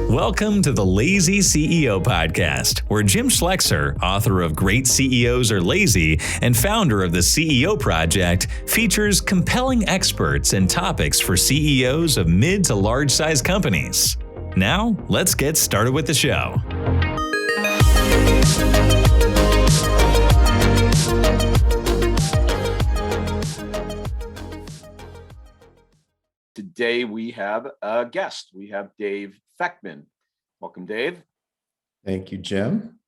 Welcome to the Lazy CEO Podcast, where Jim Schlexer, author of Great CEOs Are Lazy and founder of the CEO Project, features compelling experts and topics for CEOs of mid to large-size companies. Now, let's get started with the show. Today we have a guest. We have Dave Feckman. Welcome, Dave. Thank you, Jim.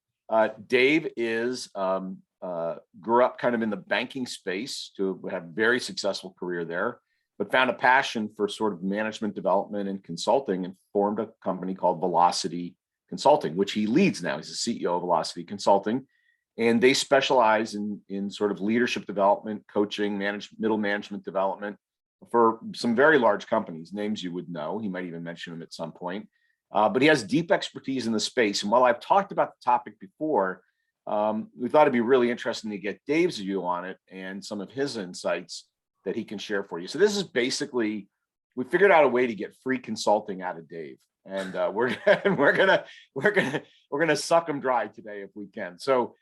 Dave is grew up kind of in the banking space to have a very successful career there, but found a passion for sort of management development and consulting and formed a company called Velocity Consulting, which he leads now. He's the CEO of Velocity Consulting, and they specialize in sort of leadership development, coaching, middle management development for some very large companies, names you would know. He might even mention them at some point. But he has deep expertise in the space. And while I've talked about the topic before, we thought it'd be really interesting to get Dave's view on it and some of his insights that he can share for you. So this is basically, we figured out a way to get free consulting out of Dave, and we're gonna suck him dry today if we can. So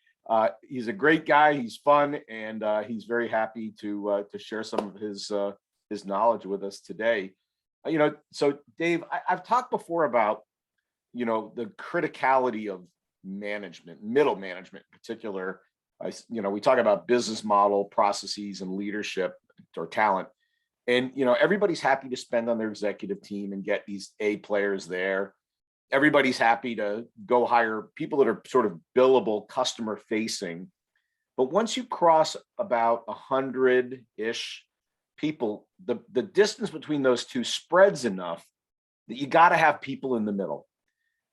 he's a great guy. He's fun, and he's very happy to share some of his knowledge with us today. So Dave, I've talked before about, the criticality of management, middle management in particular. We talk about business model, processes, and leadership or talent. And, everybody's happy to spend on their executive team and get these A players there. Everybody's happy to go hire people that are sort of billable, customer facing. But once you cross about 100-ish people, the distance between those two spreads enough that you got to have people in the middle.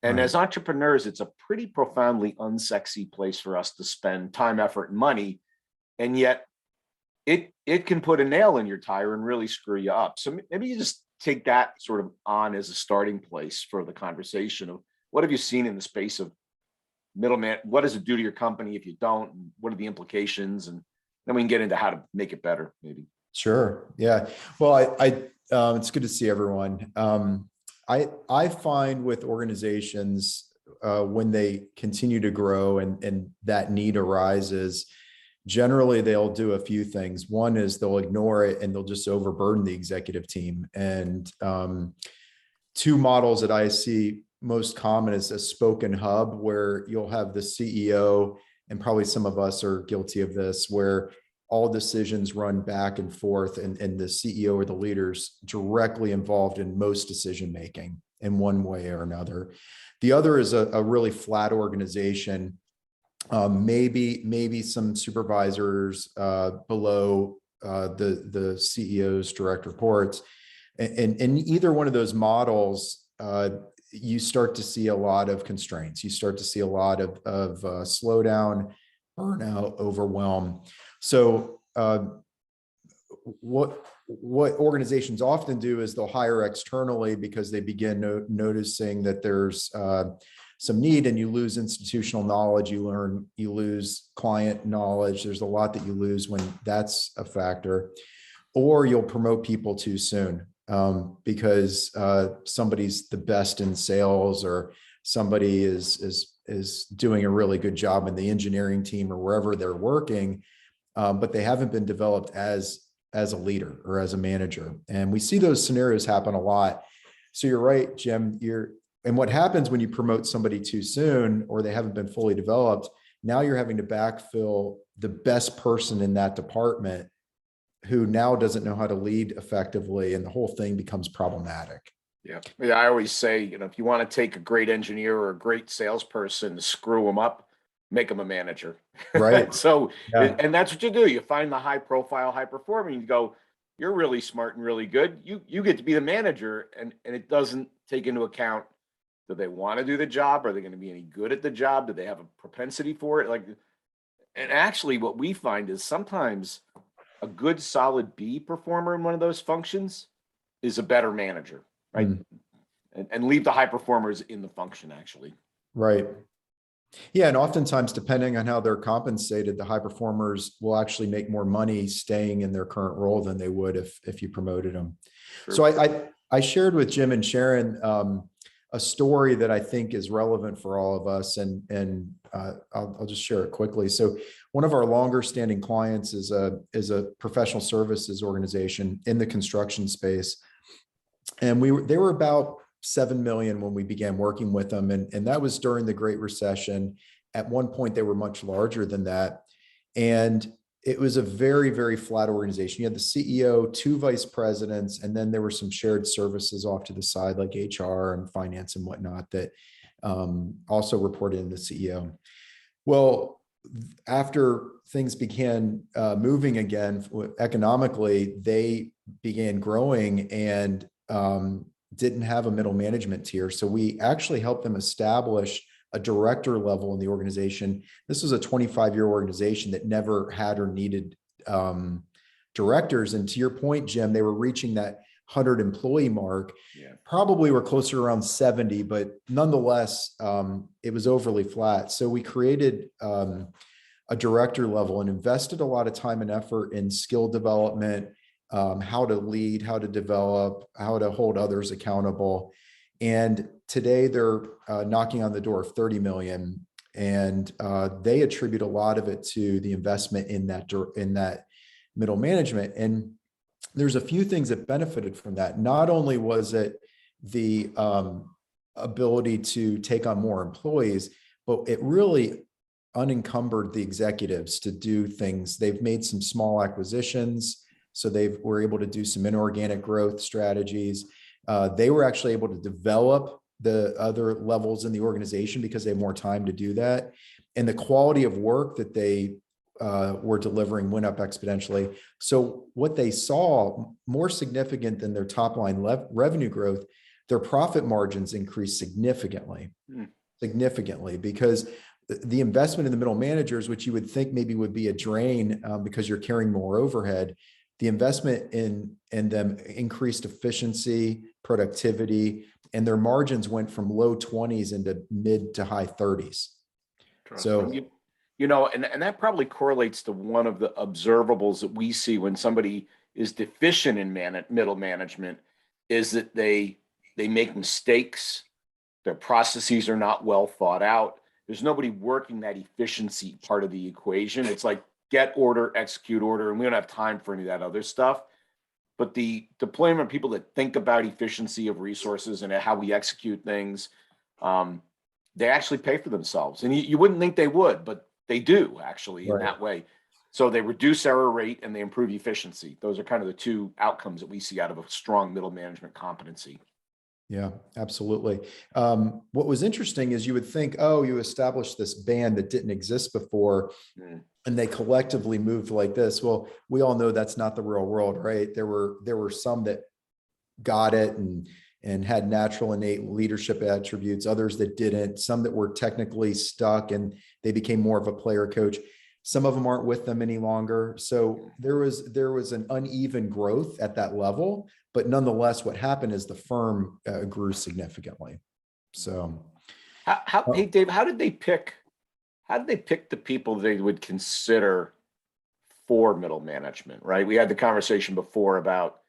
And as entrepreneurs, it's a pretty profoundly unsexy place for us to spend time, effort, and money. And yet it can put a nail in your tire and really screw you up. So maybe you just take that sort of on as a starting place for the conversation of what have you seen in the space of middleman? What does it do to your company if you don't? And what are the implications? And then we can get into how to make it better, maybe. Sure. Yeah. Well, it's good to see everyone. I find with organizations, when they continue to grow and that need arises, generally they'll do a few things. One is they'll ignore it and they'll just overburden the executive team. And two models that I see most common is a spoken hub, where you'll have the CEO, and probably some of us are guilty of this, where all decisions run back and forth, and the CEO or the leader's directly involved in most decision-making in one way or another. The other is a really flat organization, maybe some supervisors below the CEO's direct reports. And in either one of those models, you start to see a lot of constraints. You start to see a lot of slowdown, burnout, overwhelm. So what organizations often do is they'll hire externally because they begin noticing that there's some need, and you lose institutional knowledge, you lose client knowledge. There's a lot that you lose when that's a factor. Or you'll promote people too soon because somebody's the best in sales, or somebody is doing a really good job in the engineering team or wherever they're working. But they haven't been developed as a leader or as a manager. And we see those scenarios happen a lot. So you're right, Jim, and what happens when you promote somebody too soon, or they haven't been fully developed, now you're having to backfill the best person in that department who now doesn't know how to lead effectively, and the whole thing becomes problematic. Yeah. I always say, if you want to take a great engineer or a great salesperson to screw them up, make them a manager. Right. So, yeah. And that's what you do. You find the high profile, high performing, you go, you're really smart and really good. You get to be the manager, and it doesn't take into account, do they want to do the job? Are they going to be any good at the job? Do they have a propensity for it? And actually what we find is sometimes a good solid B performer in one of those functions is a better manager, right? And leave the high performers in the function, actually. Right. Yeah, and oftentimes, depending on how they're compensated, the high performers will actually make more money staying in their current role than they would if you promoted them. So I shared with Jim and Sharon a story that I think is relevant for all of us, and I'll just share it quickly. So one of our longer standing clients is a professional services organization in the construction space, and they were about 7 million when we began working with them, and that was during the Great Recession. At one point, they were much larger than that, and it was a very, very flat organization. You had the CEO, 2 vice presidents, and then there were some shared services off to the side, like HR and finance and whatnot, that also reported in the CEO. Well, after things began moving again economically, they began growing and didn't have a middle management tier. So we actually helped them establish a director level in the organization. This was a 25-year organization that never had or needed directors. And to your point, Jim, they were reaching that 100 employee mark. Yeah. Probably were closer to around 70, but nonetheless, it was overly flat. So we created a director level and invested a lot of time and effort in skill development, how to lead, how to develop, how to hold others accountable. And today they're knocking on the door of 30 million. And they attribute a lot of it to the investment in that middle management. And there's a few things that benefited from that. Not only was it the ability to take on more employees, but it really unencumbered the executives to do things. They've made some small acquisitions, so they were able to do some inorganic growth strategies. They were actually able to develop the other levels in the organization because they had more time to do that. And the quality of work that they were delivering went up exponentially. So what they saw, more significant than their top line revenue growth, their profit margins increased significantly, because the investment in the middle managers, which you would think maybe would be a drain because you're carrying more overhead, the investment in them increased efficiency, productivity, and their margins went from low 20s into mid to high 30s. So, and that probably correlates to one of the observables that we see when somebody is deficient in middle management, is that they make mistakes. Their processes are not well thought out. There's nobody working that efficiency part of the equation. It's like get order, execute order, and we don't have time for any of that other stuff. But the deployment of people that think about efficiency of resources and how we execute things, they actually pay for themselves. And you wouldn't think they would, but they do actually in that way. So they reduce error rate and they improve efficiency. Those are kind of the two outcomes that we see out of a strong middle management competency. Yeah, absolutely. What was interesting is you would think, oh, you established this band that didn't exist before, and they collectively moved like this. Well, we all know that's not the real world, right? There were some that got it and had natural innate leadership attributes, others that didn't, some that were technically stuck and they became more of a player coach. Some of them aren't with them any longer. So there was an uneven growth at that level, but nonetheless, what happened is the firm grew significantly. So, hey Dave, how did they pick the people they would consider for middle management? Right, we had the conversation before about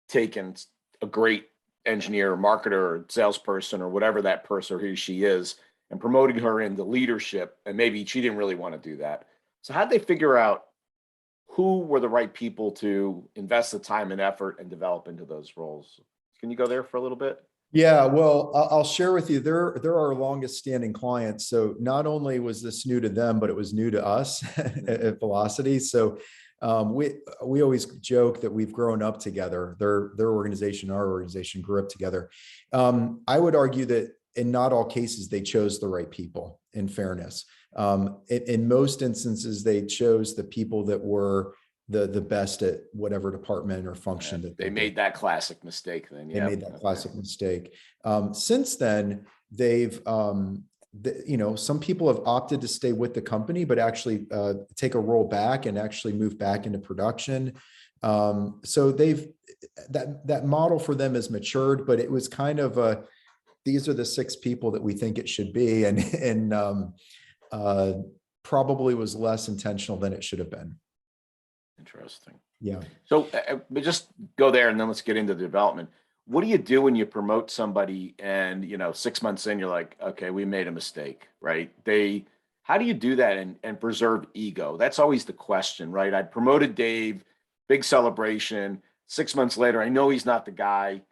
taking a great engineer, or marketer, or salesperson, or whatever that person or he or she is, and promoting her into leadership, and maybe she didn't really want to do that. So how'd they figure out who were the right people to invest the time and effort and develop into those roles? Can you go there for a little bit? Yeah, well, I'll share with you, they're our longest standing clients. So not only was this new to them, but it was new to us at Velocity. So we always joke that we've grown up together. Their organization, our organization grew up together. I would argue that in not all cases, they chose the right people, in fairness. In most instances, they chose the people that were the best at whatever department or function that they made that classic mistake. Then they made that classic mistake. Since then, they've some people have opted to stay with the company, but actually take a role back and actually move back into production. So that model for them has matured, but it was kind of these are the 6 people that we think it should be, and probably was less intentional than it should have been. Interesting. Yeah. So but just go there and then let's get into the development. What do you do when you promote somebody and, 6 months in, you're like, okay, we made a mistake, right? How do you do that and preserve ego? That's always the question, right? I promoted Dave, big celebration. 6 months later, I know he's not the guy.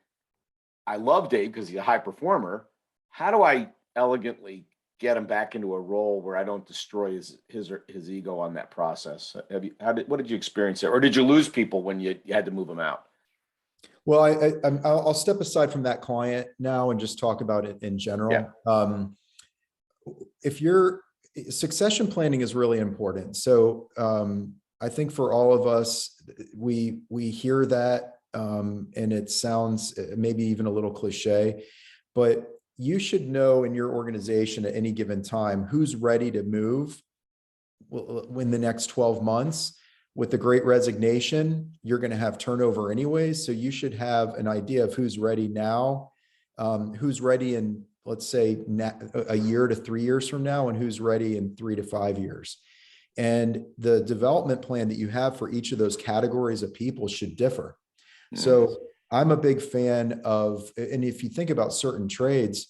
I love Dave because he's a high performer. How do I elegantly get him back into a role where I don't destroy his ego on that process? What did you experience there, or did you lose people when you had to move them out? Well, I'll step aside from that client now and just talk about it in Yeah. general. If you're succession planning is really important. So I think for all of us, we hear that and it sounds maybe even a little cliche, but you should know in your organization at any given time who's ready to move in the next 12 months. With the Great Resignation, you're going to have turnover anyways. So you should have an idea of who's ready now, who's ready in, let's say, a year to 3 years from now, and who's ready in 3 to 5 years. And the development plan that you have for each of those categories of people should differ. So I'm a big fan of, and if you think about certain trades,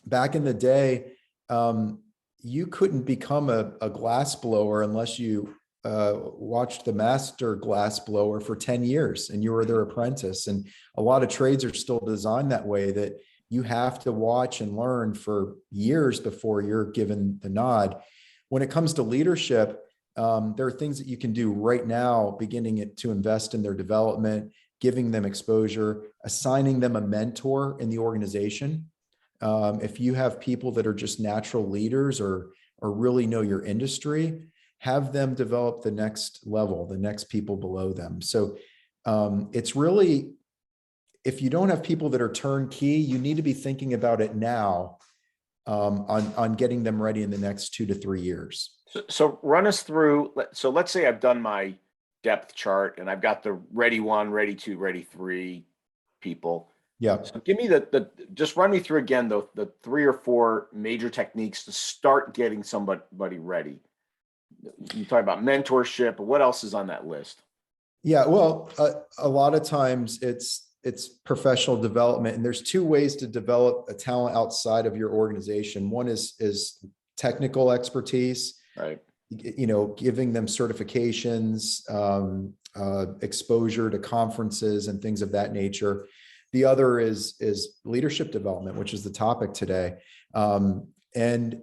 back in the day, you couldn't become a glass blower unless you watched the master glass blower for 10 years and you were their apprentice. And a lot of trades are still designed that way, that you have to watch and learn for years before you're given the nod. When it comes to leadership, there are things that you can do right now, beginning to invest in their development, giving them exposure, assigning them a mentor in the organization. If you have people that are just natural leaders or really know your industry, have them develop the next level, the next people below them. So it's really, if you don't have people that are turnkey, you need to be thinking about it now on getting them ready in the next 2 to 3 years. So run us through. So let's say I've done my depth chart and I've got the ready 1, ready 2, ready 3 people. Yeah. So give me just run me through again the 3 or 4 major techniques to start getting somebody ready. You talk about mentorship, but what else is on that list? Yeah, well, a lot of times it's professional development, and there's 2 ways to develop a talent outside of your organization. One is technical expertise, right? Giving them certifications, exposure to conferences and things of that nature. The other is leadership development, which is the topic today. And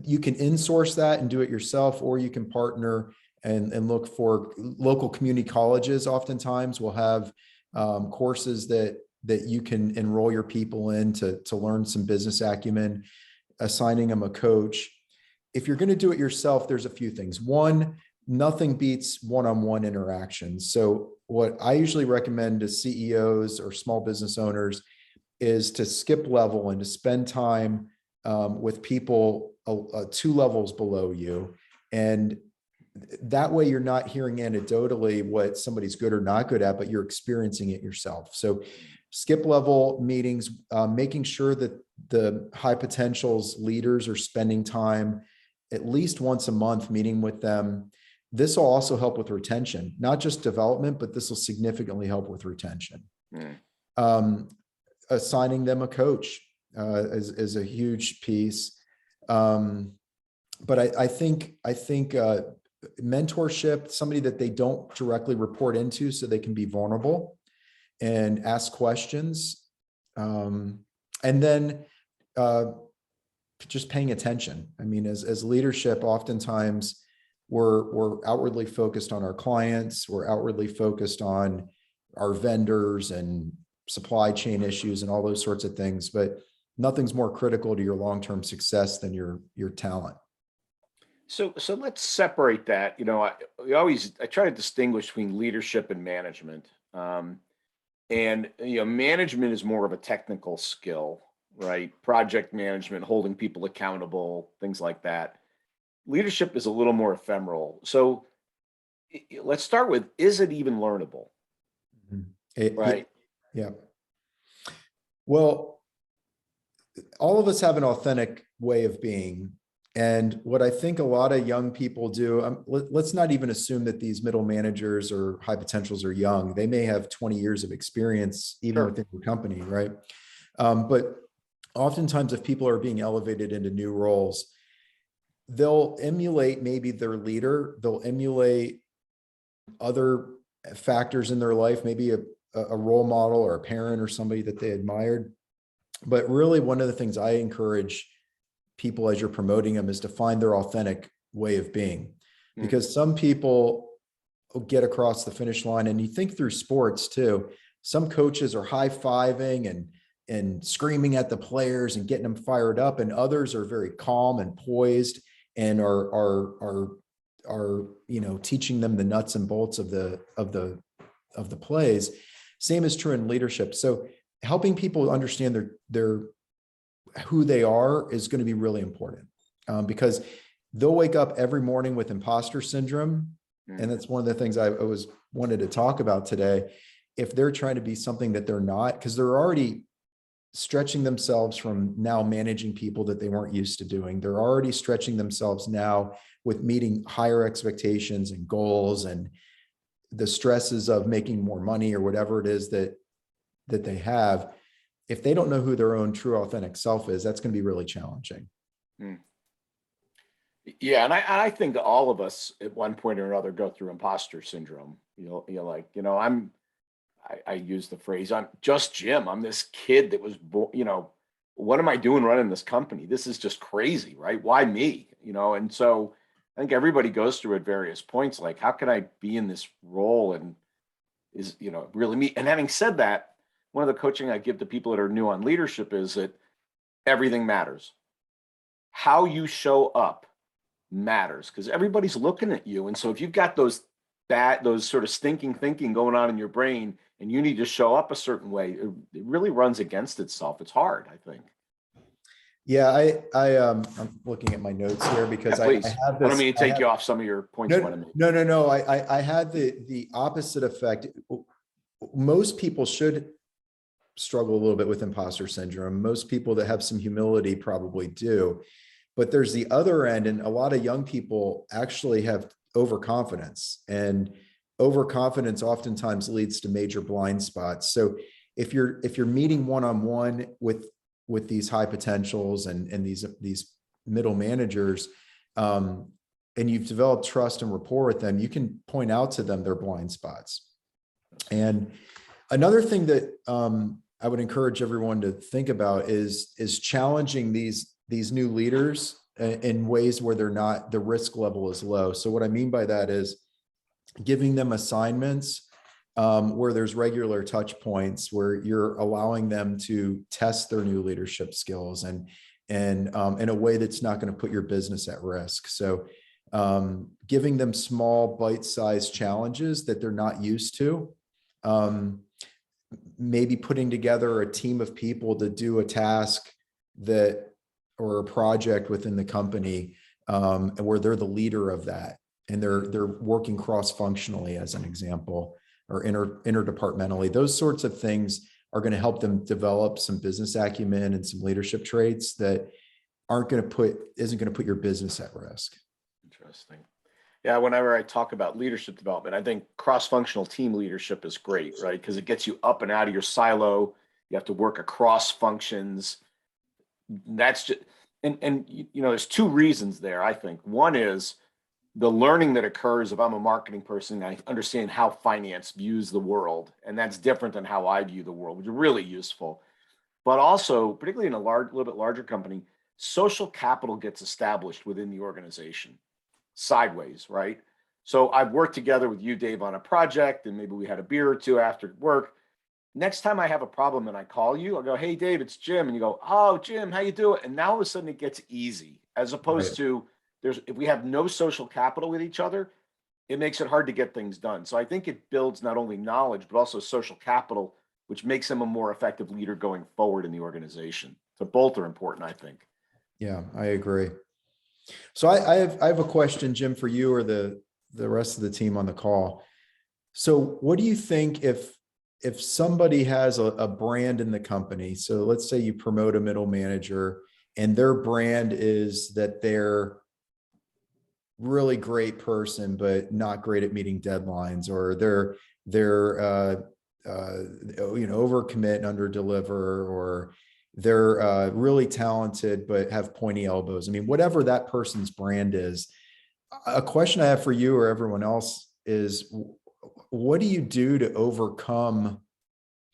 you can insource that and do it yourself, or you can partner and look for local community colleges. Oftentimes will have courses that you can enroll your people in to learn some business acumen, assigning them a coach. If you're going to do it yourself, there's a few things. One, nothing beats one-on-one interactions. So what I usually recommend to CEOs or small business owners is to skip level and to spend time with people 2 levels below you. And that way you're not hearing anecdotally what somebody's good or not good at, but you're experiencing it yourself. So skip level meetings, making sure that the high potentials leaders are spending time at least once a month meeting with them. This will also help with retention, not just development, but this will significantly help with retention. Assigning them a coach is a huge piece. But I think mentorship, somebody that they don't directly report into so they can be vulnerable and ask questions. And then just paying attention. I mean, as leadership, oftentimes we're outwardly focused on our clients, we're outwardly focused on our vendors and supply chain issues and all those sorts of things, but nothing's more critical to your long-term success than your talent. So let's separate that. I try to distinguish between leadership and management. And management is more of a technical skill, right? Project management, holding people accountable, things like that. Leadership is a little more ephemeral. So let's start with, is it even learnable? Right. Yeah. Well, all of us have an authentic way of being, And what I think a lot of young people do, let's not even assume that these middle managers or high potentials are young. They may have 20 years of experience even Sure. within the company, right? But oftentimes if people are being elevated into new roles, they'll emulate maybe their leader, they'll emulate other factors in their life, maybe a role model or a parent or somebody that they admired. But really, one of the things I encourage people as you're promoting them is to find their authentic way of being, because some people get across the finish line, and you think through sports too. Some coaches are high-fiving and screaming at the players and getting them fired up, and others are very calm and poised and are teaching them the nuts and bolts of the plays. Same is true in leadership. So helping people understand their who they are is going to be really important, because they'll wake up every morning with imposter syndrome. And that's one of the things I wanted to talk about today. If they're trying to be something that they're not, because they're already stretching themselves from now managing people that they weren't used to doing. They're already stretching themselves now with meeting higher expectations and goals and the stresses of making more money or whatever it is that they have. If they don't know who their own true authentic self is, that's going to be really challenging. Yeah, and I think all of us at one point or another go through imposter syndrome. I use the phrase, I'm just Jim. I'm this kid that was born, what am I doing running this company? This is just crazy, right? Why me? And so I think everybody goes through at various points, like, how can I be in this role and is, really me? And having said that, one of the coaching I give to people that are new on leadership is that everything matters. How you show up matters, because everybody's looking at you. And so if you've got those sort of stinking thinking going on in your brain and you need to show up a certain way, it really runs against itself. It's hard, I think. Yeah, I'm looking at my notes here because I have this. I don't mean to take you off some of your points you want to make. No. I had the opposite effect. Most people should struggle a little bit with imposter syndrome. Most people that have some humility probably do. But there's the other end, and a lot of young people actually have overconfidence, and overconfidence oftentimes leads to major blind spots. So if you're meeting one-on-one with these high potentials and these middle managers, and you've developed trust and rapport with them, you can point out to them their blind spots. And another thing that I would encourage everyone to think about is challenging these new leaders in ways where the risk level is low. So what I mean by that is giving them assignments where there's regular touch points, where you're allowing them to test their new leadership skills and in a way that's not going to put your business at risk. So giving them small bite-sized challenges that they're not used to, maybe putting together a team of people to do a task or a project within the company where they're the leader of that, and they're working cross-functionally, as an example, or interdepartmentally. Those sorts of things are going to help them develop some business acumen and some leadership traits that isn't going to put your business at risk. Interesting. Yeah, whenever I talk about leadership development, I think cross-functional team leadership is great, right? Because it gets you up and out of your silo. You have to work across functions. That's just, and there's two reasons there, I think. One is the learning that occurs. If I'm a marketing person, I understand how finance views the world, and that's different than how I view the world, which is really useful. But also, particularly in a little bit larger company, social capital gets established within the organization, sideways, right? So I've worked together with you, Dave, on a project, and maybe we had a beer or two after work. Next time I have a problem and I call you, I'll go, "Hey, Dave, it's Jim." And you go, "Oh, Jim, how you doing?" And now all of a sudden it gets easy, as opposed to if we have no social capital with each other, it makes it hard to get things done. So I think it builds not only knowledge, but also social capital, which makes them a more effective leader going forward in the organization. So both are important, I think. Yeah, I agree. So I have a question, Jim, for you or the rest of the team on the call. So what do you think if somebody has a brand in the company? So let's say you promote a middle manager and their brand is that they're really great person, but not great at meeting deadlines, or they're overcommit and under deliver, or they're really talented but have pointy elbows. I mean, whatever that person's brand is, a question I have for you or everyone else is, what do you do to overcome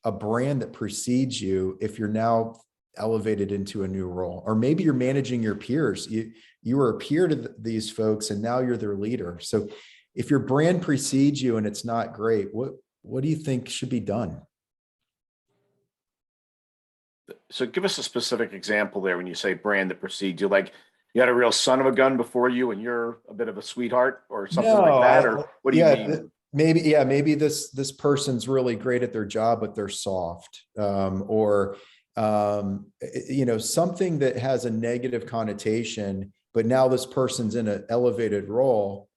a brand that precedes you if you're now elevated into a new role? Or maybe you're managing your peers. You were a peer to these folks and now you're their leader. So if your brand precedes you and it's not great, what do you think should be done? So give us a specific example there when you say brand that precedes you. Like you had a real son of a gun before you and you're a bit of a sweetheart or something like that? Or what do you mean? Maybe this person's really great at their job, but they're soft, or something that has a negative connotation, but now this person's in an elevated role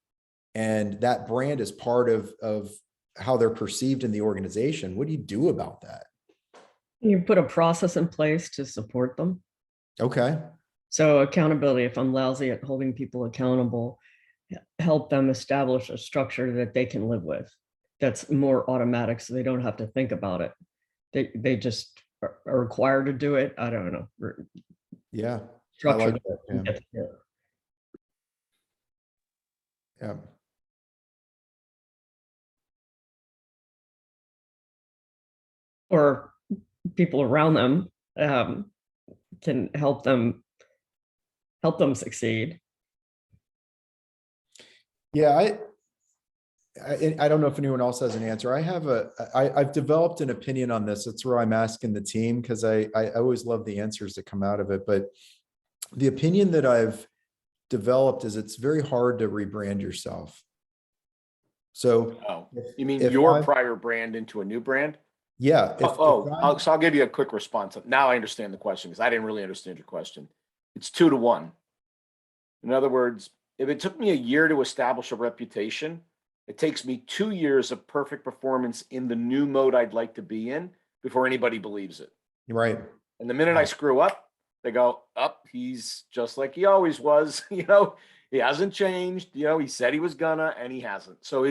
and that brand is part of how they're perceived in the organization. What do you do about that? You put a process in place to support them. Okay. So accountability, if I'm lousy at holding people accountable, help them establish a structure that they can live with. That's more automatic, so they don't have to think about it. They just are required to do it. I don't know. Yeah. Structure. I like that, yeah. Or people around them can help them succeed. Yeah, I don't know if anyone else has an answer. I've developed an opinion on this. That's where I'm asking the team, because I always love the answers that come out of it. But the opinion that I've developed is it's very hard to rebrand yourself. So you mean your prior brand into a new brand? Yeah. So I'll give you a quick response. Now I understand the question, because I didn't really understand your question. It's 2 to 1. In other words, if it took me a year to establish a reputation, it takes me 2 years of perfect performance in the new mode I'd like to be in before anybody believes it. Right. And the minute I screw up, they go, he's just like he always was. He hasn't changed. He said he was gonna, and he hasn't. So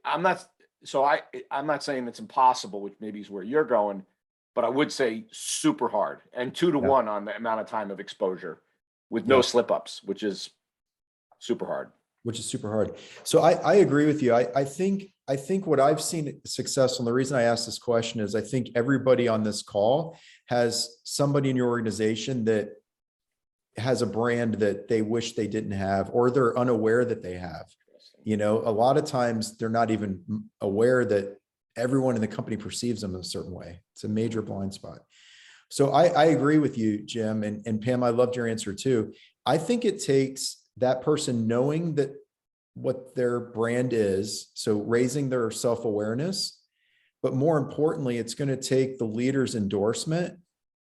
I'm not saying it's impossible, which maybe is where you're going, but I would say super hard, and 2 to 1 on the amount of time of exposure with no slip ups, which is super hard. So I agree with you. I think what I've seen successful, and the reason I asked this question is I think everybody on this call has somebody in your organization that has a brand that they wish they didn't have, or they're unaware that they have. A lot of times they're not even aware that everyone in the company perceives them in a certain way. It's a major blind spot. So I agree with you, Jim, and Pam, I loved your answer too. I think it takes that person knowing that what their brand is, so raising their self-awareness, but more importantly, it's going to take the leader's endorsement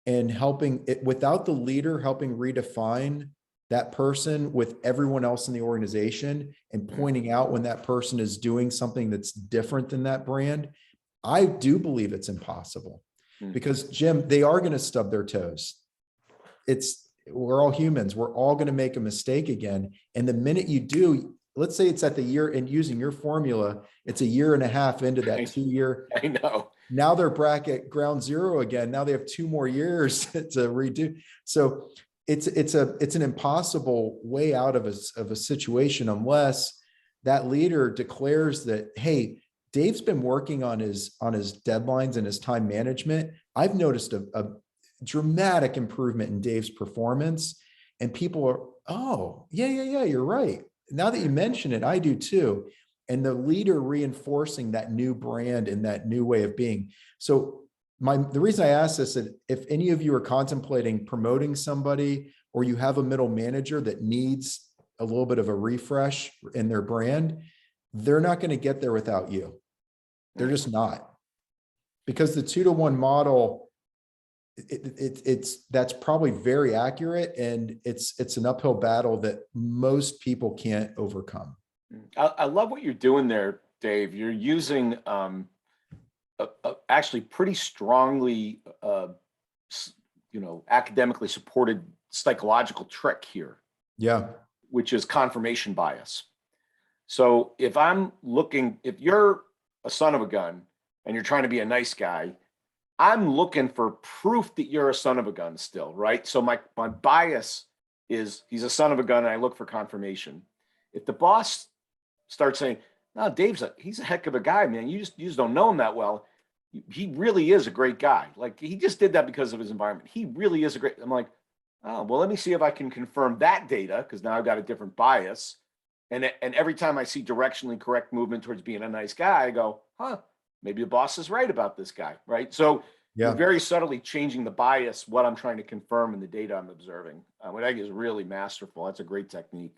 and helping it, without the leader helping redefine that person with everyone else in the organization and pointing out when that person is doing something that's different than that brand. I do believe it's impossible, because Jim, they are going to stub their toes. We're all humans. We're all going to make a mistake again. And the minute you do, let's say it's at the year, and using your formula, it's a year and a half into that 2 year. I know. Now they're back at ground zero again. Now they have 2 more years to redo. So it's an impossible way out of a situation, unless that leader declares that, hey, Dave's been working on his deadlines and his time management. I've noticed a dramatic improvement in Dave's performance, and people are, oh, yeah, you're right. Now that you mention it, I do too. And the leader reinforcing that new brand and that new way of being. So the reason I ask this is, if any of you are contemplating promoting somebody, or you have a middle manager that needs a little bit of a refresh in their brand, they're not going to get there without you. They're just not, because the 2 to 1 model, that's probably very accurate, and it's an uphill battle that most people can't overcome. I love what you're doing there, Dave. You're using actually pretty strongly academically supported psychological trick here, Yeah. which is confirmation bias. So if you're a son of a gun and you're trying to be a nice guy, I'm looking for proof that you're a son of a gun still, right? So my bias is he's a son of a gun and I look for confirmation. If the boss starts saying, no, he's a heck of a guy, man. You just don't know him that well. He really is a great guy. Like he just did that because of his environment. He really is I'm like, oh, well, let me see if I can confirm that data because now I've got a different bias. And every time I see directionally correct movement towards being a nice guy, I go, maybe the boss is right about this guy, right? So you're very subtly changing the bias, what I'm trying to confirm in the data I'm observing. What I think is really masterful. That's a great technique.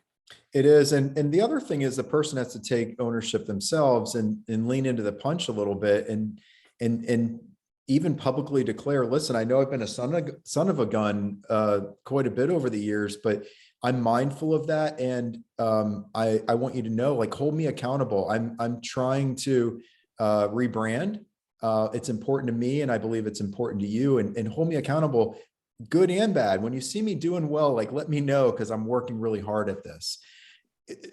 It is. And the other thing is the person has to take ownership themselves and lean into the punch a little bit and even publicly declare, listen, I know I've been a son of a gun quite a bit over the years, but I'm mindful of that. And I want you to know, like, hold me accountable. I'm trying to rebrand. It's important to me. And I believe it's important to you and hold me accountable, good and bad. When you see me doing well, like, let me know, because I'm working really hard at this.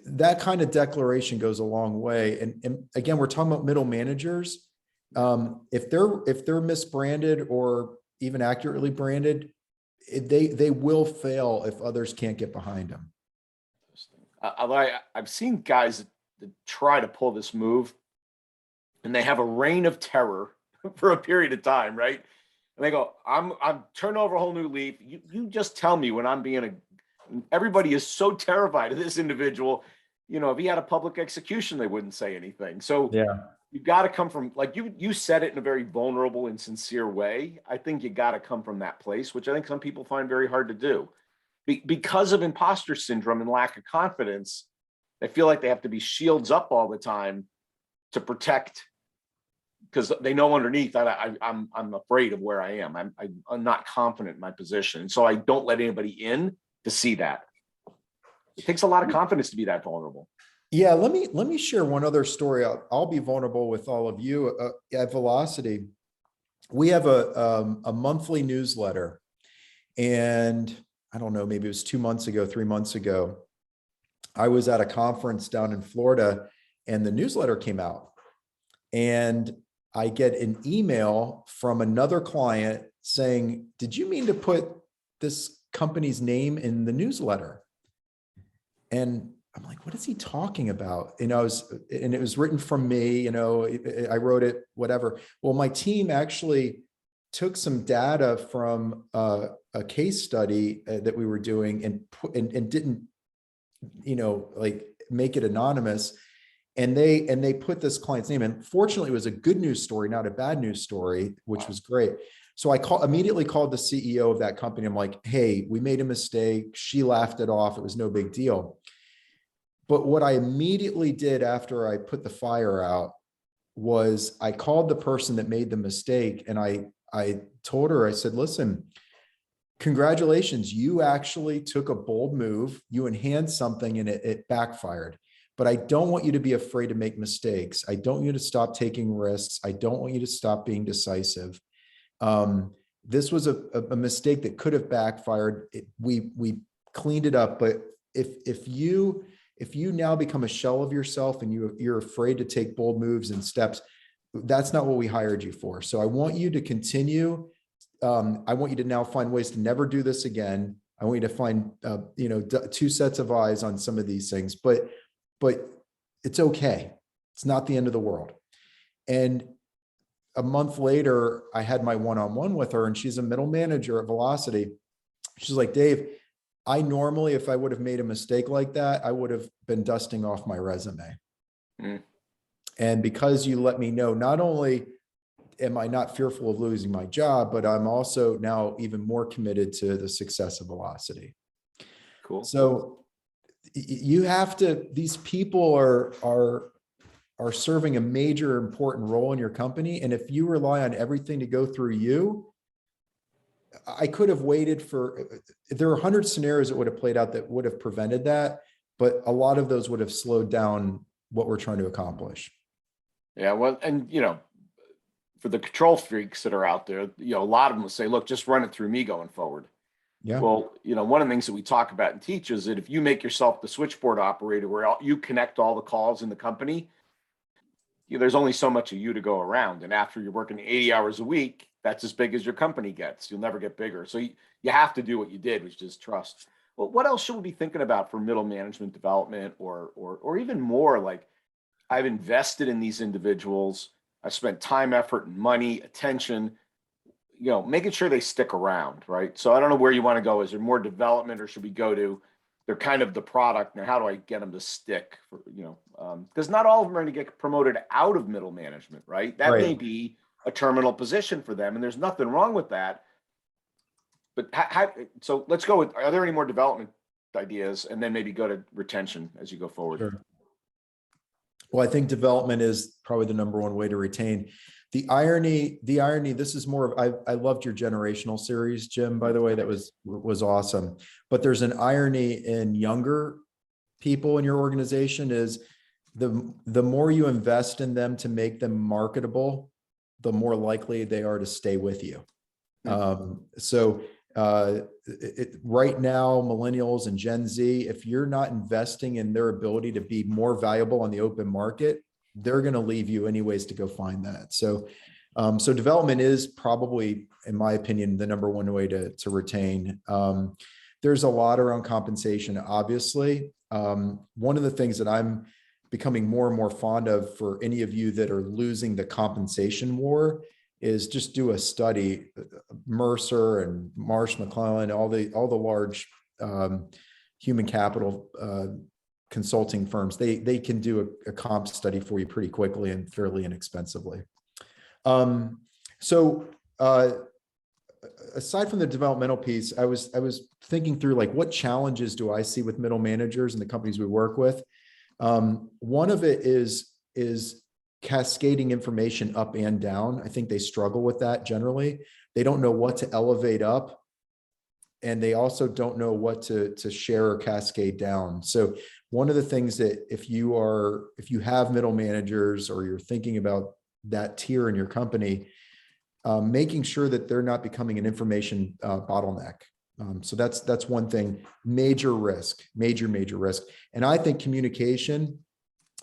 That kind of declaration goes a long way. And again, we're talking about middle managers. If they're misbranded or even accurately branded, they will fail if others can't get behind them. I've seen guys that try to pull this move and they have a reign of terror for a period of time, right? And they go, I'm turning over a whole new leaf. You just tell me when I'm everybody is so terrified of this individual. If he had a public execution, they wouldn't say anything. So you've got to come from, like you said it in a very vulnerable and sincere way. I think you got to come from that place, which I think some people find very hard to do. Because of imposter syndrome and lack of confidence, they feel like they have to be shields up all the time to protect, because they know underneath that I'm afraid of where I am. I'm not confident in my position. So I don't let anybody in to see that. It takes a lot of confidence to be that vulnerable. Yeah, let me share one other story. I'll be vulnerable with all of you. At Velocity, we have a monthly newsletter, and I don't know, maybe it was 2 months ago, 3 months ago, I was at a conference down in Florida, and the newsletter came out, and I get an email from another client saying, "Did you mean to put this company's name in the newsletter?" And I'm like, what is he talking about? And it was written from me, I wrote it, whatever. Well, my team actually took some data from a case study that we were doing and didn't, like make it anonymous. And they put this client's name in. Fortunately, it was a good news story, not a bad news story, which was great. So I immediately called the CEO of that company. I'm like, hey, we made a mistake. She laughed it off. It was no big deal. But what I immediately did after I put the fire out was I called the person that made the mistake. And I told her, I said, listen, congratulations. You actually took a bold move. You enhanced something and it backfired. But I don't want you to be afraid to make mistakes. I don't want you to stop taking risks. I don't want you to stop being decisive. This was a mistake that could have backfired. We cleaned it up. But if you now become a shell of yourself and you're afraid to take bold moves and steps, that's not what we hired you for. So I want you to continue. I want you to now find ways to never do this again. I want you to find, two sets of eyes on some of these things, but it's okay. It's not the end of the world. And a month later, I had my one-on-one with her, and she's a middle manager at Velocity. She's like, Dave, I normally, if I would have made a mistake like that, I would have been dusting off my resume. And because you let me know, not only am I not fearful of losing my job, but I'm also now even more committed to the success of Velocity. Cool. So you have to, these people are serving a major important role in your company. And if you rely on everything to go through you, I could have waited there are 100 scenarios that would have played out that would have prevented that, but a lot of those would have slowed down what we're trying to accomplish. Yeah, well, and for the control freaks that are out there, a lot of them will say, look, just run it through me going forward. Yeah. Well, one of the things that we talk about and teach is that if you make yourself the switchboard operator where you connect all the calls in the company, there's only so much of you to go around. And after you're working 80 hours a week, that's as big as your company gets. You'll never get bigger. So you have to do what you did, which is trust. Well, what else should we be thinking about for middle management development or even more like I've invested in these individuals. I've spent time, effort, and money, attention, making sure they stick around, right? So I don't know where you want to go. Is there more development or should we go to they're kind of the product. Now, how do I get them to stick? Because not all of them are going to get promoted out of middle management, right? That may be a terminal position for them, and there's nothing wrong with that. But so let's go with, are there any more development ideas? And then maybe go to retention as you go forward. Sure. Well, I think development is probably the number one way to retain. The irony, this is more of, I loved your generational series, Jim, by the way, that was awesome. But there's an irony in younger people in your organization is the more you invest in them to make them marketable, the more likely they are to stay with you. Right now, millennials and Gen Z, if you're not investing in their ability to be more valuable on the open market, they're going to leave you anyways to go find that. So development is probably, in my opinion, the number one way to retain. There's a lot around compensation, obviously. One of the things that I'm becoming more and more fond of for any of you that are losing the compensation war is just do a study. Mercer and Marsh McLennan, all the large human capital consulting firms, they can do a comp study for you pretty quickly and fairly inexpensively. Aside from the developmental piece, I was thinking through like what challenges do I see with middle managers in the companies we work with. One of it is cascading information up and down. I think they struggle with that generally. They don't know what to elevate up, and they also don't know what to share or cascade down. So one of the things that if you have middle managers or you're thinking about that tier in your company, making sure that they're not becoming an information bottleneck. So that's one thing, major risk. And I think communication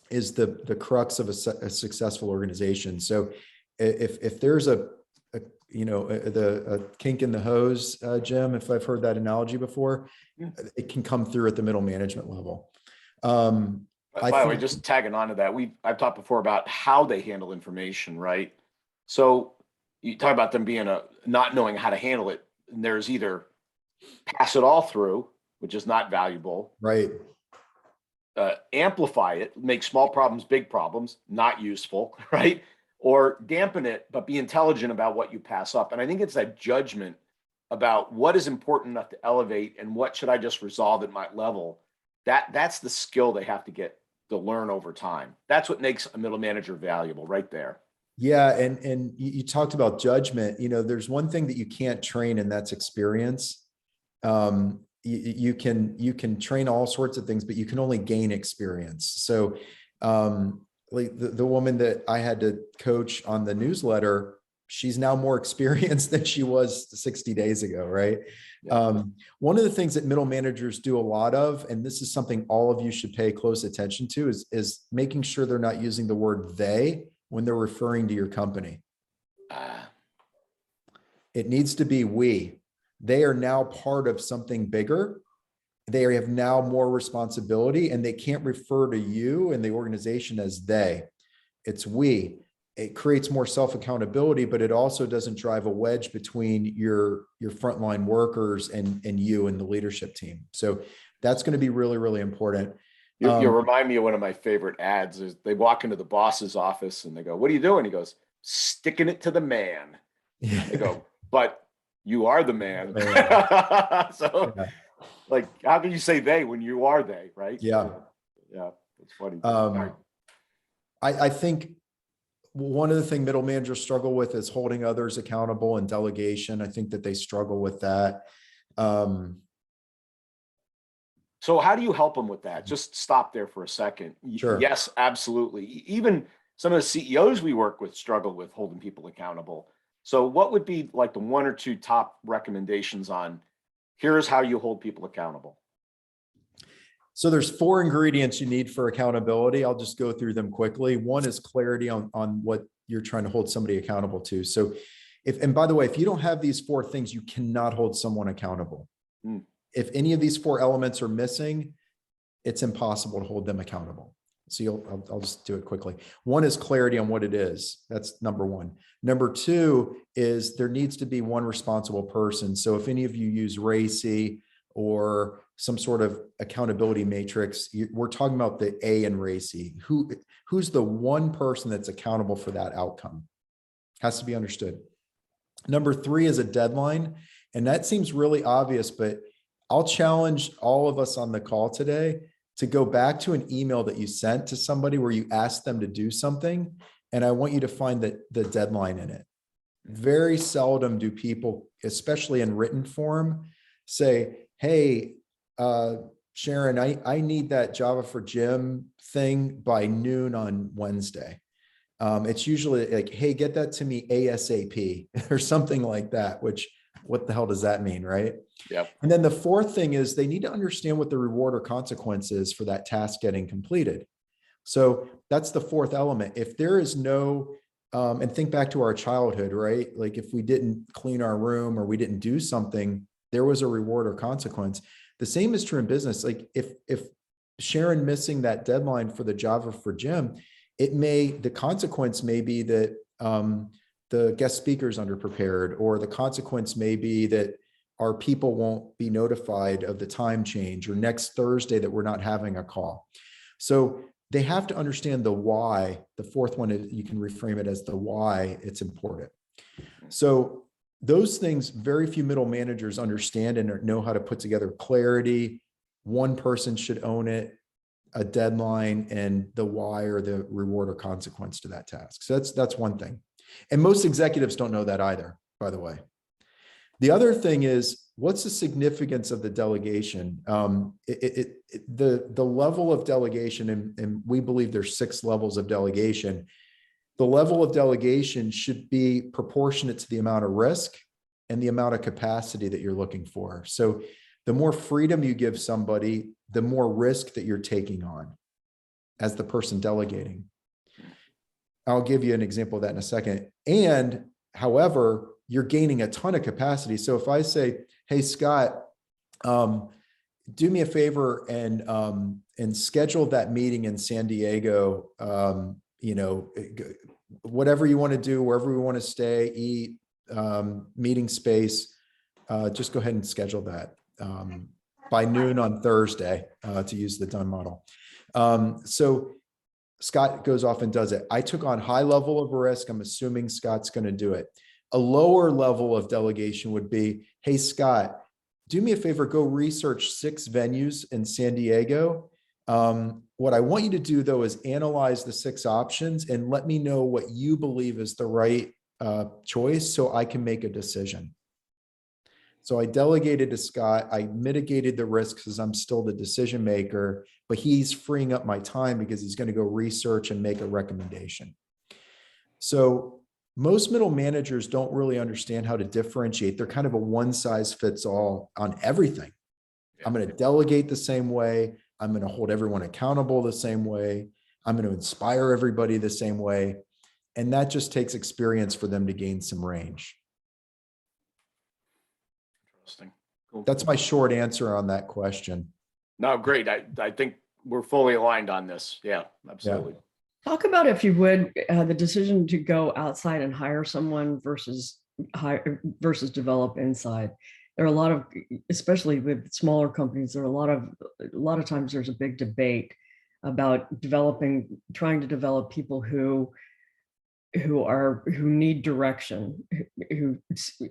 is the crux of a successful organization. So if there's a kink in the hose, Jim, if I've heard that analogy before, it can come through at the middle management level. By the way, just tagging on to that, I've talked before about how they handle information, right? So you talk about them being not knowing how to handle it. And there's either pass it all through, which is not valuable. Right. Amplify it, make small problems, big problems, not useful, right? Or dampen it, but be intelligent about what you pass up. And I think it's that judgment about what is important enough to elevate and what should I just resolve at my level. That's the skill they have to get to learn over time. That's what makes a middle manager valuable right there. Yeah. And you talked about judgment. There's one thing that you can't train, and that's experience. You can train all sorts of things, but you can only gain experience. So like the woman that I had to coach on the newsletter, she's now more experienced than she was 60 days ago, right? Yeah. One of the things that middle managers do a lot of, and this is something all of you should pay close attention to, is making sure they're not using the word they when they're referring to your company. It needs to be we. They are now part of something bigger. They have now more responsibility, and they can't refer to you and the organization as they. It's we. It creates more self-accountability, but it also doesn't drive a wedge between your frontline workers and you and the leadership team. So that's going to be really, really important. You remind me of one of my favorite ads. They walk into the boss's office and they go, "What are you doing?" He goes, "Sticking it to the man." They go, "But you are the man." So yeah. Like, how can you say they when you are they, right? Yeah. Yeah. It's funny. I think one of the things middle managers struggle with is holding others accountable and delegation. I think that they struggle with that. So how do you help them with that? Just stop there for a second. Sure. Yes, absolutely. Even some of the CEOs we work with struggle with holding people accountable. So what would be like the one or two top recommendations on here's how you hold people accountable? So there's 4 ingredients you need for accountability. I'll just go through them quickly. One is clarity on what you're trying to hold somebody accountable to. So and by the way, if you don't have these 4 things, you cannot hold someone accountable. If any of these 4 elements are missing, it's impossible to hold them accountable. So I'll just do it quickly. One is clarity on what it is. That's number 1. Number 2 is there needs to be one responsible person. So if any of you use RACI or some sort of accountability matrix, we're talking about the A in RACI. Who's the one person that's accountable for that outcome? Has to be understood. Number 3 is a deadline. And that seems really obvious, but I'll challenge all of us on the call today to go back to an email that you sent to somebody where you asked them to do something. And I want you to find the deadline in it. Very seldom do people, especially in written form, say, hey, Sharon, I need that Java for Jim thing by noon on Wednesday. It's usually like, hey, get that to me ASAP or something like that, which what the hell does that mean, right? Yep. And then the 4th thing is they need to understand what the reward or consequence is for that task getting completed. So that's the 4th element. If there is no, and think back to our childhood, right? Like if we didn't clean our room or we didn't do something, there was a reward or consequence. The same is true in business. Like if Sharon missing that deadline for the Java for Jim, the consequence may be that the guest speaker's underprepared, or the consequence may be that our people won't be notified of the time change, or next Thursday that we're not having a call. So they have to understand the why. The 4th one is you can reframe it as the why it's important. So those things, very few middle managers understand and know how to put together clarity. One person should own it, a deadline, and the why or the reward or consequence to that task. So that's one thing. And most executives don't know that either, by the way. The other thing is, what's the significance of the delegation? The level of delegation, and we believe there's 6 levels of delegation. The level of delegation should be proportionate to the amount of risk and the amount of capacity that you're looking for. So the more freedom you give somebody, the more risk that you're taking on as the person delegating. I'll give you an example of that in a second. And however, you're gaining a ton of capacity. So if I say, hey, Scott, do me a favor and schedule that meeting in San Diego, whatever you want to do, wherever we want to stay, eat, meeting space, just go ahead and schedule that by noon on Thursday, to use the done model. So Scott goes off and does it. I took on high level of risk. I'm assuming Scott's going to do it. A lower level of delegation would be, hey, Scott, do me a favor, go research 6 venues in San Diego. What I want you to do, though, is analyze the 6 options and let me know what you believe is the right choice so I can make a decision. So I delegated to Scott. I mitigated the risks because I'm still the decision maker, but he's freeing up my time because he's going to go research and make a recommendation. So most middle managers don't really understand how to differentiate. They're kind of a one size fits all on everything. I'm going to delegate the same way. I'm going to hold everyone accountable the same way. I'm going to inspire everybody the same way. And that just takes experience for them to gain some range. Interesting. Cool. That's my short answer on that question. No, great. I think we're fully aligned on this. Yeah, absolutely. Yeah. Talk about, if you would, the decision to go outside and hire someone versus develop inside. There are a lot of, especially with smaller companies, there are a lot of times there's a big debate about trying to develop people who need direction, who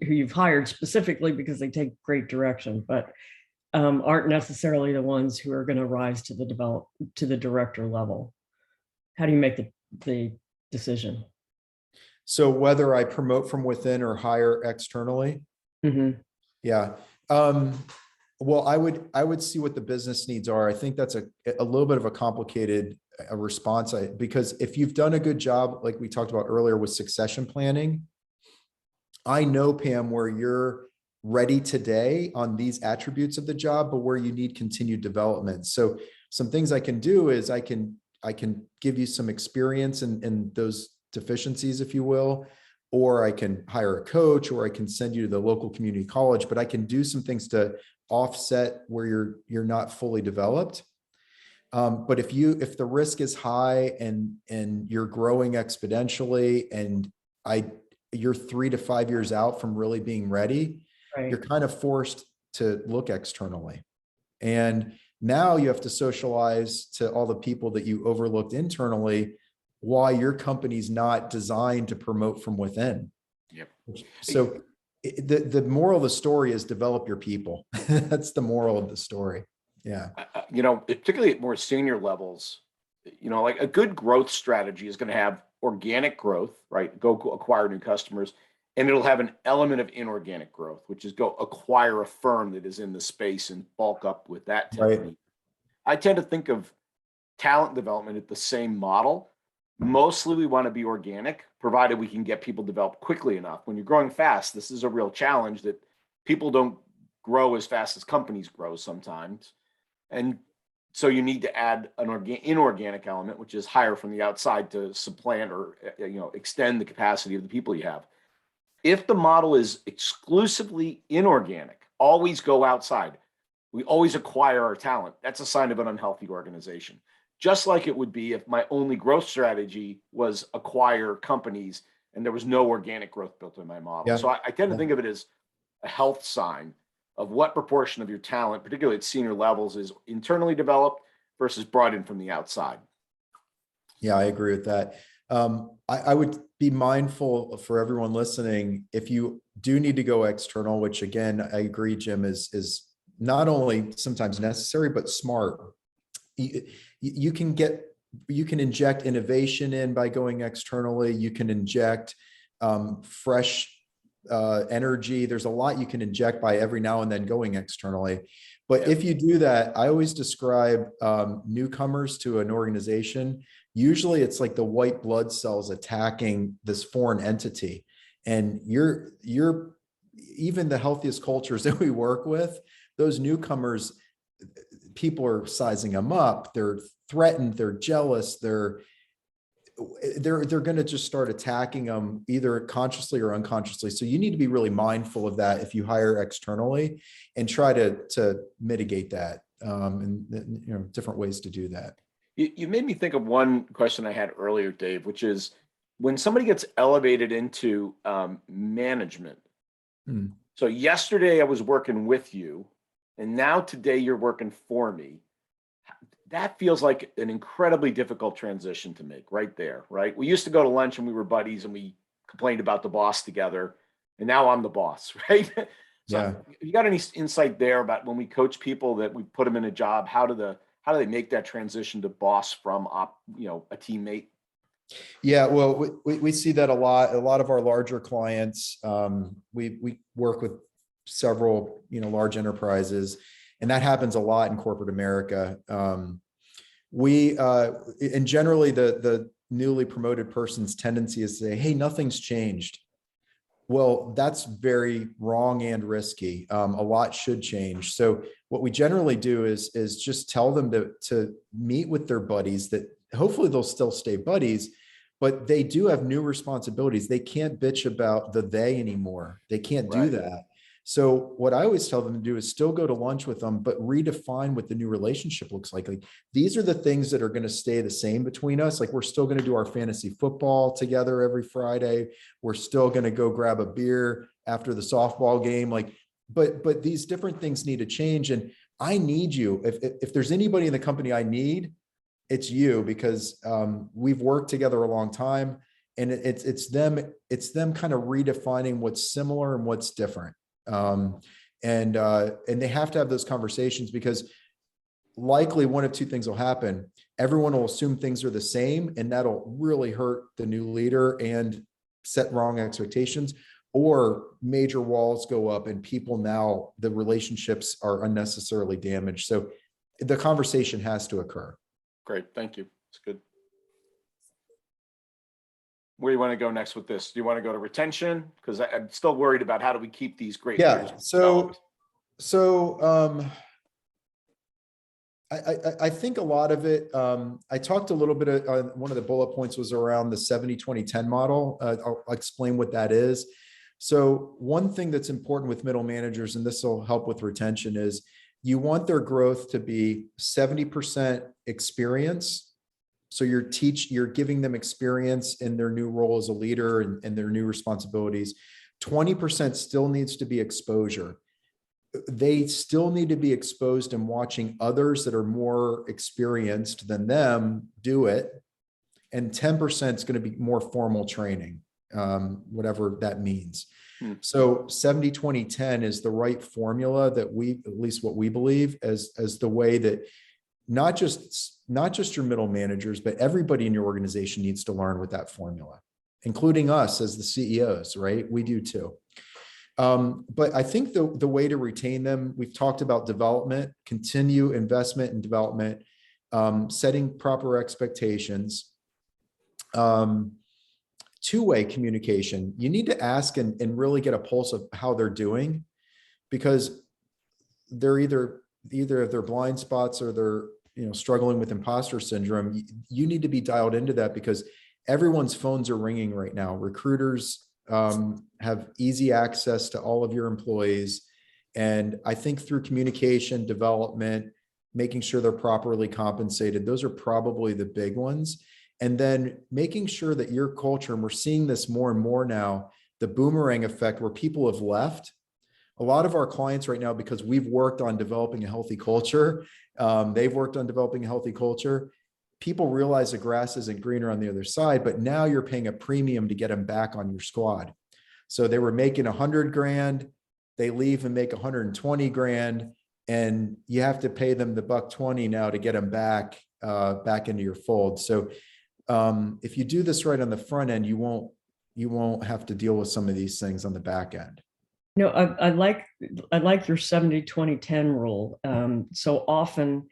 you've hired specifically because they take great direction, but aren't necessarily the ones who are going to rise to the director level. How do you make the decision? So whether I promote from within or hire externally? Mm-hmm. Yeah. Well, I would see what the business needs are. I think that's a little bit of a complicated response, because if you've done a good job, like we talked about earlier with succession planning, I know, Pam, where you're ready today on these attributes of the job, but where you need continued development. So some things I can do is I can give you some experience in those deficiencies, if you will, or I can hire a coach, or I can send you to the local community college, but I can do some things to offset where you're not fully developed. But if the risk is high and you're growing exponentially, and you're 3 to 5 years out from really being ready, Right. you're kind of forced to look externally. And now you have to socialize to all the people that you overlooked internally, why your company's not designed to promote from within. Yep. So the moral of the story is develop your people. That's the moral of the story. Yeah. Particularly at more senior levels, like a good growth strategy is going to have organic growth, right? Go acquire new customers, and it'll have an element of inorganic growth, which is go acquire a firm that is in the space and bulk up with that technique. Right. I tend to think of talent development at the same model. Mostly we want to be organic, provided we can get people developed quickly enough. When you're growing fast, this is a real challenge that people don't grow as fast as companies grow sometimes. And so you need to add an inorganic element, which is hire from the outside to supplant or extend the capacity of the people you have. If the model is exclusively inorganic, always go outside, we always acquire our talent, that's a sign of an unhealthy organization. Just like it would be if my only growth strategy was acquire companies and there was no organic growth built in my model. Yeah. So I tend to think of it as a health sign of what proportion of your talent, particularly at senior levels, is internally developed versus brought in from the outside. Yeah, I agree with that. I would be mindful for everyone listening, if you do need to go external, which again, I agree, Jim, is not only sometimes necessary, but smart. You can inject innovation in by going externally. You can inject fresh energy. There's a lot you can inject by every now and then going externally. But if you do that, I always describe newcomers to an organization. Usually it's like the white blood cells attacking this foreign entity. And you're even the healthiest cultures that we work with, those newcomers, people are sizing them up. They're threatened. They're jealous. They're going to just start attacking them either consciously or unconsciously. So you need to be really mindful of that if you hire externally, and try to mitigate that, and different ways to do that. You made me think of one question I had earlier, Dave, which is when somebody gets elevated into management. So yesterday I was working with you, and now today you're working for me. That feels like an incredibly difficult transition to make right there, right? We used to go to lunch and we were buddies and we complained about the boss together, and now I'm the boss, right? So Yeah. you got any insight there about when we coach people that we put them in a job, how do they make that transition to boss from a teammate? Yeah, well, we see that a lot. A lot of our larger clients, we work with several, large enterprises, and that happens a lot in corporate America. And generally the newly promoted person's tendency is to say, hey, nothing's changed. Well, that's very wrong and risky. A lot should change. So what we generally do is just tell them to meet with their buddies, that hopefully they'll still stay buddies, but they do have new responsibilities. They can't bitch about the they anymore. They can't do that. So what I always tell them to do is still go to lunch with them, but redefine what the new relationship looks like. Like, these are the things that are going to stay the same between us. Like, we're still going to do our fantasy football together every Friday. We're still going to go grab a beer after the softball game. Like, but these different things need to change. And I need you. If there's anybody in the company I need, it's you, because we've worked together a long time, and it's them kind of redefining what's similar and what's different. And they have to have those conversations, because likely one of two things will happen. Everyone will assume things are the same, and that'll really hurt the new leader and set wrong expectations. or major walls go up and people now, the relationships are unnecessarily damaged. So the conversation has to occur. Great, thank you. It's good. Where do you want to go next with this? Do you want to go to retention? Because I'm still worried about how do we keep these great leaders developed? I think a lot of it, I talked a little bit, one of the bullet points was around the 70-20-10 model. I'll explain what that is. So one thing that's important with middle managers, and this will help with retention, is you want their growth to be 70% experience. So you're giving them experience in their new role as a leader and their new responsibilities. 20% still needs to be exposure. They still need to be exposed and watching others that are more experienced than them do it. And 10% is going to be more formal training, whatever that means. So 70-20-10 is the right formula that at least what we believe as the way that not just your middle managers, but everybody in your organization needs to learn with that formula, including us as the CEOs, right? We do too. But I think the way to retain them, we've talked about development, continue investment in development, setting proper expectations, two-way communication. You need to ask and really get a pulse of how they're doing, because they're either their blind spots or they're struggling with imposter syndrome. You need to be dialed into that because everyone's phones are ringing right now. Recruiters have easy access to all of your employees. And I think through communication, development, making sure they're properly compensated, those are probably the big ones. And then making sure that your culture, and we're seeing this more and more now, the boomerang effect where people have left. A lot of our clients right now, because we've worked on developing a healthy culture, they've worked on developing a healthy culture. People realize the grass isn't greener on the other side, but now you're paying a premium to get them back on your squad. So they were making 100 grand, they leave and make 120 grand, and you have to pay them the $120 now to get them back into your fold. So if you do this right on the front end, you won't have to deal with some of these things on the back end. I like your 70-20-10 rule. So often,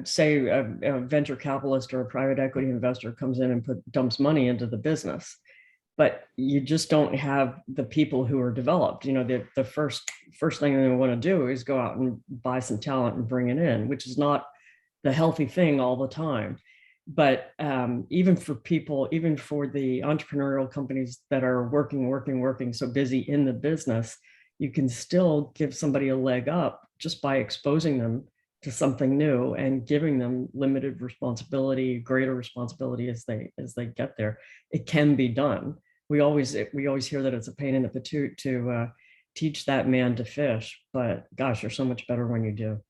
say a venture capitalist or a private equity investor comes in and dumps money into the business, but you just don't have the people who are developed. The first thing they want to do is go out and buy some talent and bring it in, which is not the healthy thing all the time. But even for the entrepreneurial companies that are working so busy in the business, you can still give somebody a leg up just by exposing them to something new and giving them limited responsibility, greater responsibility as they get there. It can be done. We always hear that it's a pain in the patoot to teach that man to fish, but gosh, you're so much better when you do.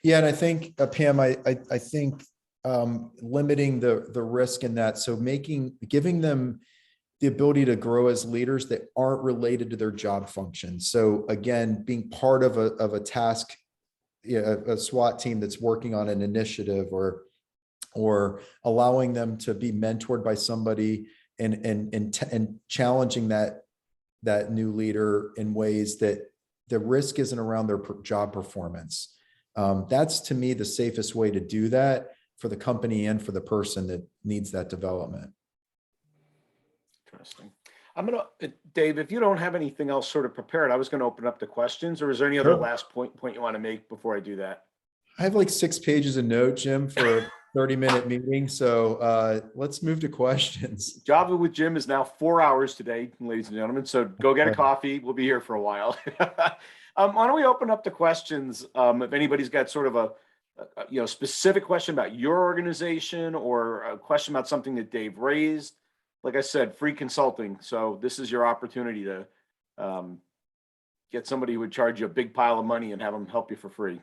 Yeah, and I think Pam, I think limiting the risk in that, so giving them the ability to grow as leaders that aren't related to their job function. So again, being part of a task, a SWAT team that's working on an initiative, or allowing them to be mentored by somebody and challenging that new leader in ways that the risk isn't around their job performance. That's to me the safest way to do that for the company and for the person that needs that development. Interesting. Dave, if you don't have anything else sort of prepared, I was going to open up the questions, or is there any other last point you want to make before I do that? I have like 6 pages of notes, Jim, for a 30-minute meeting. So let's move to questions. Java with Jim is now 4 hours today, ladies and gentlemen. So go get a coffee. We'll be here for a while. Why don't we open up the questions? If anybody's got sort of a specific question about your organization or a question about something that Dave raised. Like I said, free consulting. So this is your opportunity to get somebody who would charge you a big pile of money and have them help you for free.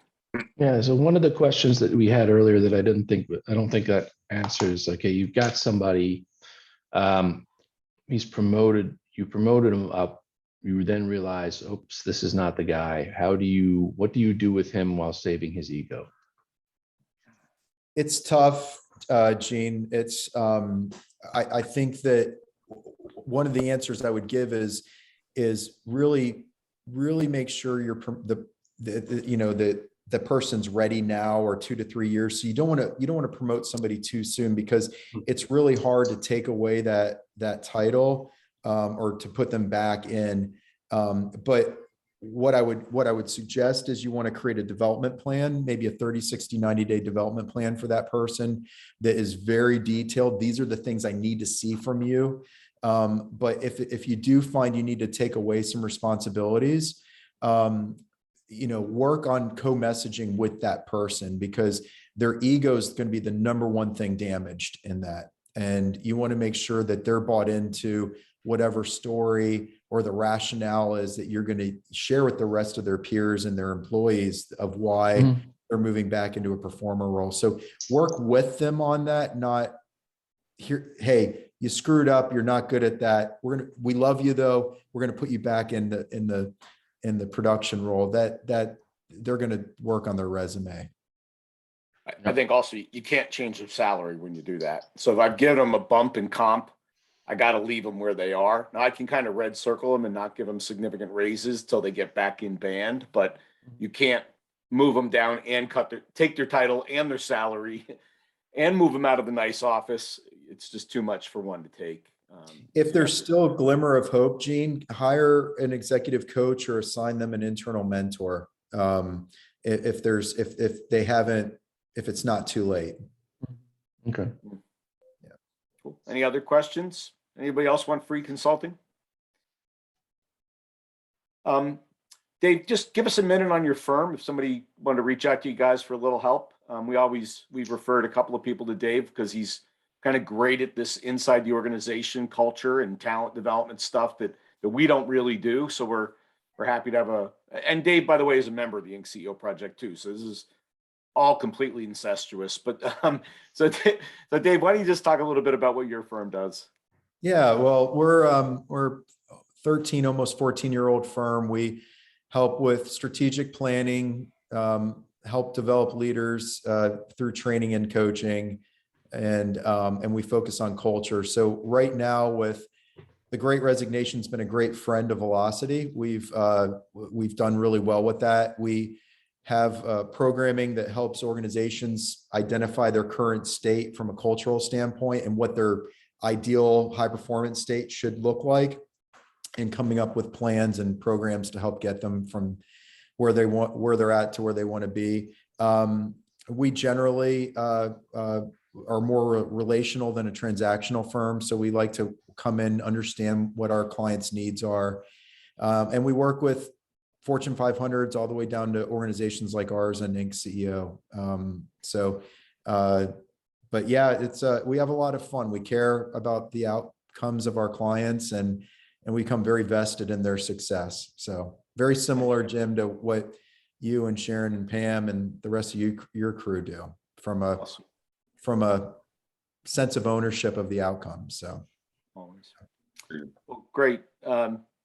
Yeah. So one of the questions that we had earlier that I don't think that answers. Okay, you've got somebody, he's promoted. You promoted him up. You then realize, oops, this is not the guy. What do you do with him while saving his ego? It's tough, Gene. It's I think that one of the answers I would give is is really make sure the person's ready now or 2 to 3 years. So you don't want to promote somebody too soon, because it's really hard to take away that title or to put them back in. But what I would suggest is you want to create a development plan, maybe a 30, 60, 90-day development plan for that person that is very detailed. These are the things I need to see from you. But if you do find you need to take away some responsibilities, work on co-messaging with that person, because their ego is going to be the number one thing damaged in that. And you want to make sure that they're bought into whatever story or the rationale is that you're going to share with the rest of their peers and their employees of why they're moving back into a performer role. So work with them on that, not here, hey, you screwed up, you're not good at that. We love you though. We're going to put you back in the production role. That they're going to work on their resume. I think also you can't change their salary when you do that. So if I've given them a bump in comp, I got to leave them where they are. Now I can kind of red circle them and not give them significant raises till they get back in band, but you can't move them down and take their title and their salary and move them out of the nice office. It's just too much for one to take. If there's still a glimmer of hope, Gene, hire an executive coach or assign them an internal mentor. If it's not too late. Okay. Yeah. Cool. Any other questions? Anybody else want free consulting? Dave, just give us a minute on your firm. If somebody wanted to reach out to you guys for a little help, we've referred a couple of people to Dave because he's kind of great at this inside the organization culture and talent development stuff that we don't really do. So we're happy to have and Dave, by the way, is a member of the Inc. CEO Project too. So this is all completely incestuous. But so Dave, why don't you just talk a little bit about what your firm does? Yeah, well, we're 13, almost 14-year-old firm. We help with strategic planning, help develop leaders through training and coaching, and we focus on culture. So right now, with the Great Resignation, has been a great friend of Velocity. We've done really well with that. We have programming that helps organizations identify their current state from a cultural standpoint and what their ideal high performance state should look like, and coming up with plans and programs to help get them from where they're at to where they want to be. We generally are more relational than a transactional firm. So we like to come in, understand what our clients' needs are. And we work with Fortune 500s all the way down to organizations like ours and Inc. CEO. But yeah, we have a lot of fun. We care about the outcomes of our clients, and we become very vested in their success. So very similar, Jim, to what you and Sharon and Pam and the rest of your crew do from a sense of ownership of the outcome. So always. Well, great.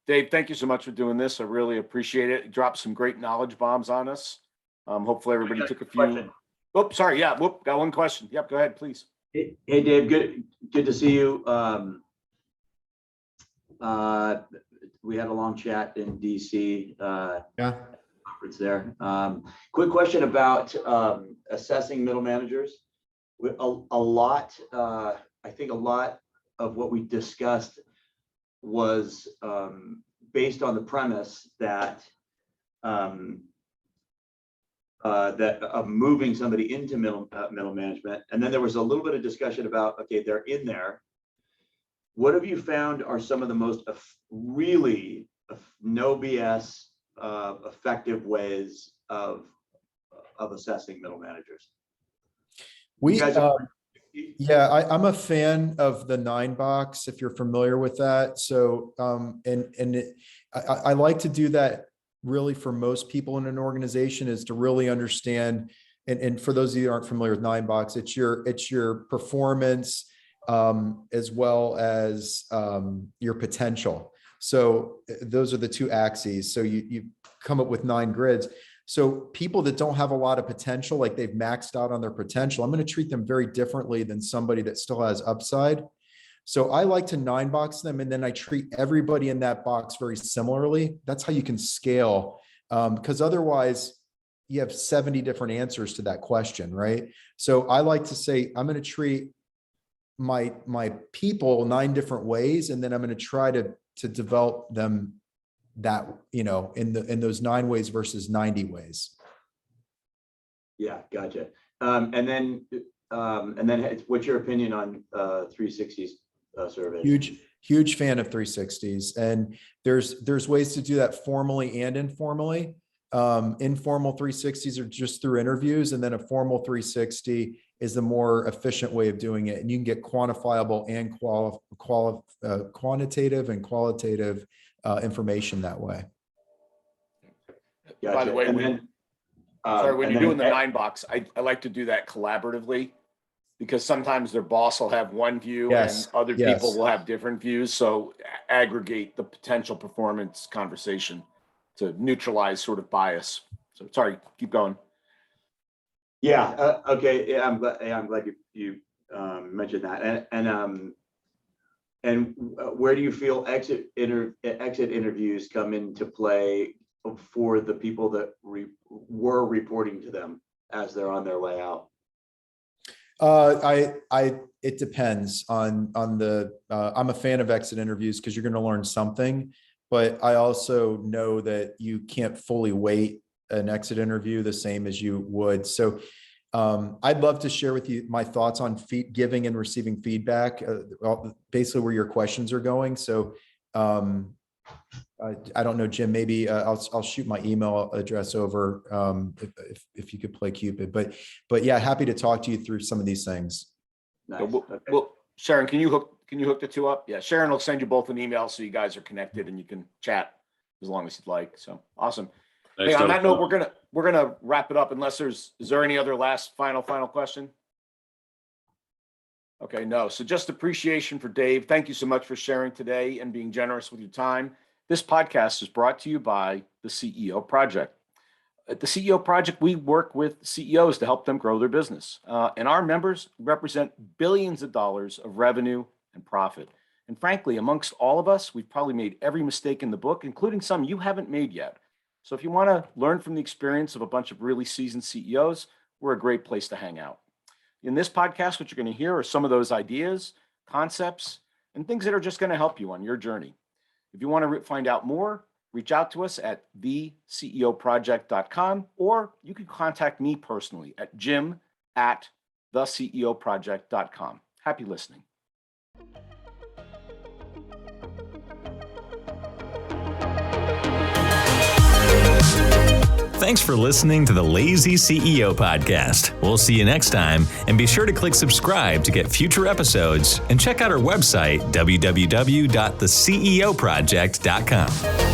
Dave, thank you so much for doing this. I really appreciate it. You dropped some great knowledge bombs on us. Hopefully everybody took a few. Question. Oh, sorry. Yeah. Whoop. Got one question. Yep. Go ahead, please. Hey, Dave. Good to see you. We had a long chat in DC. Conference there. Quick question about assessing middle managers. I think a lot of what we discussed was based on the premise that of moving somebody into middle management, and then there was a little bit of discussion about, okay, they're in there. What have you found are some of the most really no BS effective ways of assessing middle managers? I'm a fan of the 9-box, if you're familiar with that. So, I like to do that really for most people in an organization, is to really understand. And for those of you who aren't familiar with 9-box, it's your performance, as well as your potential. So those are the two axes. So you come up with 9 grids. So people that don't have a lot of potential, like they've maxed out on their potential, I'm going to treat them very differently than somebody that still has upside. So I like to 9-box them, and then I treat everybody in that box very similarly. That's how you can scale, because otherwise you have 70 different answers to that question, right? So I like to say, I'm going to treat my people 9 different ways, and then I'm going to try to develop them that, in those 9 ways versus 90 ways. Yeah, gotcha. And then what's your opinion on 360s survey? Huge fan of 360s. And there's ways to do that formally and informally. Informal 360s are just through interviews, and then a formal 360 is the more efficient way of doing it. And you can get quantifiable and quantitative and qualitative information that way. Gotcha. By the way, And when you're doing the 9-box, I like to do that collaboratively, because sometimes their boss will have one view and other people will have different views. So aggregate the potential performance conversation to neutralize sort of bias. So sorry, keep going. Yeah. Okay. Yeah, I'm glad you mentioned that. And where do you feel exit interviews come into play for the people that were reporting to them as they're on their way out? It depends on the, I'm a fan of exit interviews because you're going to learn something, but I also know that you can't fully weight an exit interview the same as you would. So I'd love to share with you my thoughts on giving and receiving feedback, basically where your questions are going. So I don't know, Jim, maybe I'll shoot my email address over if you could play Cupid, but yeah, happy to talk to you through some of these things. Nice. Well, Sharon, can you hook the two up? Yeah, Sharon will send you both an email so you guys are connected and you can chat as long as you'd like. So awesome. Hey, on that note, we're gonna wrap it up unless is there any other last final question? Okay, no. So just appreciation for Dave. Thank you so much for sharing today and being generous with your time. This podcast is brought to you by the CEO Project. At the CEO Project, we work with CEOs to help them grow their business. And our members represent billions of dollars of revenue and profit. And frankly, amongst all of us, we've probably made every mistake in the book, including some you haven't made yet. So if you want to learn from the experience of a bunch of really seasoned CEOs, we're a great place to hang out. In this podcast, what you're going to hear are some of those ideas, concepts, and things that are just going to help you on your journey. If you want to find out more, reach out to us at theceoproject.com, or you can contact me personally at jim@theceoproject.com. Happy listening. Thanks for listening to the Lazy CEO podcast. We'll see you next time, and be sure to click subscribe to get future episodes, and check out our website, www.theceoproject.com.